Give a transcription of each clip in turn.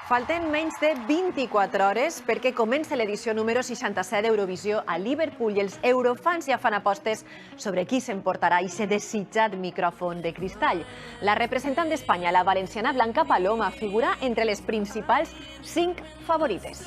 Falten menys de 24 hores perquè comença l'edició número 67 d'Eurovisió a Liverpool i els eurofans ja fan apostes sobre qui s'emportarà aquest desitjat micròfon de cristall. La representant d'Espanya, la valenciana Blanca Paloma, figura entre les principals 5 favorites.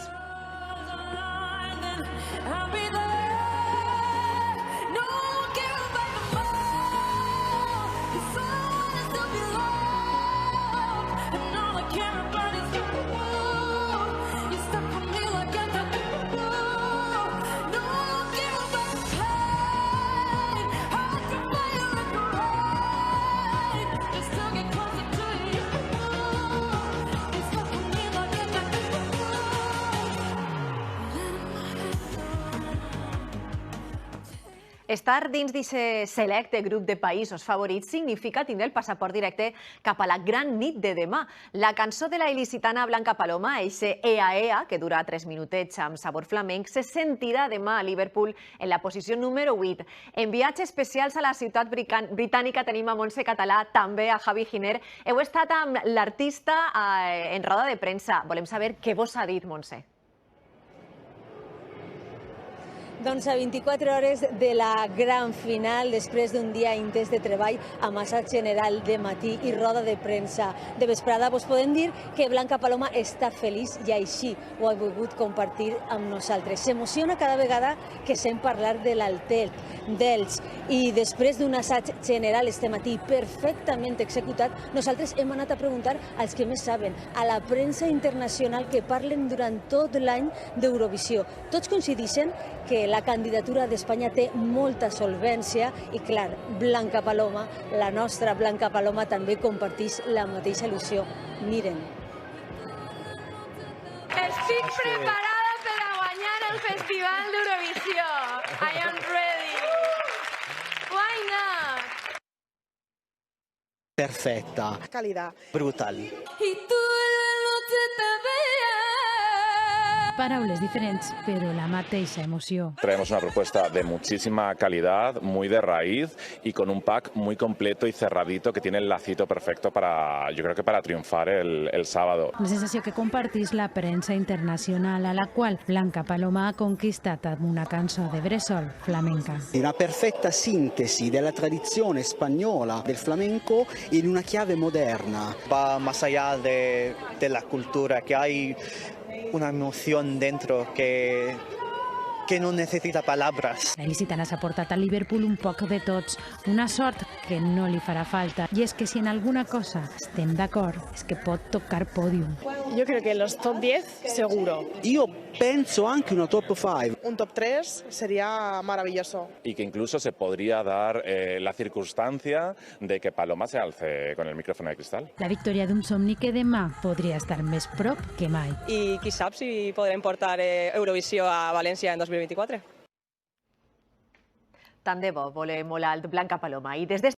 Estar dins d'aquest selecte grup de països favorits significa tindre el passaport directe cap a la gran nit de demà. La cançó de la il·licitana Blanca Paloma, eixe Ea Ea, que dura 3 minutets amb sabor flamenc, se sentirà demà a Liverpool en la posició número 8. En viatges especials a la ciutat britànica tenim a Montse Català, també a Javi Giner. Heu estat amb l'artista en roda de premsa. Volem saber què vos ha dit, Montse. Doncs a 24 hores de la gran final, després d'un dia intens de treball amb assaig general de matí i roda de premsa de vesprada, vos podem dir que Blanca Paloma està feliç i així ho ha volgut compartir amb nosaltres. S'emociona cada vegada que sent parlar de l'Altet, d'ells, i després d'un assaig general este matí perfectament executat, nosaltres hem anat a preguntar als que més saben, a la premsa internacional que parlen durant tot l'any d'Eurovisió. Tots coincideixen que la candidatura d'Espanya té molta solvència i, clar, Blanca Paloma, la nostra Blanca Paloma, també comparteix la mateixa il·lusió. Miren. Estic preparada per a guanyar el Festival d'Eurovisió. I am ready. Why not? Perfecta. Calidad. Brutal. Y tú en la noche te veas. Paraules diferents, pero la mateixa emoció. Traemos una propuesta de muchísima calidad, muy de raíz y con un pack muy completo y cerradito que tiene el lacito perfecto para, yo creo que para triunfar el sábado. Una sensació que compartís la premsa internacional, a la qual Blanca Paloma ha conquistat amb una cançó de bressol flamenca. Una perfetta sintesi della tradizione spagnola del flamenco in una chiave moderna. Va más allá de la cultura, que hay una emoción dentro que no necesita palabras. La il·licitana s'ha portat a Liverpool un poc de tots, una sort que no li farà falta. I és que si en alguna cosa estem d'acord és que pot tocar pòdium. Yo creo que los top 10 seguro. Io penso anche una top 5. Un top 3 sería maravilloso. Y que incluso se podría dar la circunstancia de que Paloma se alce con el micrófono de cristal. La victòria d'un somni que demà podria estar més prop que mai. I qui sap si podrem portar Eurovisió a València en 2024. Tant de bo volem molt alt Blanca Paloma. I des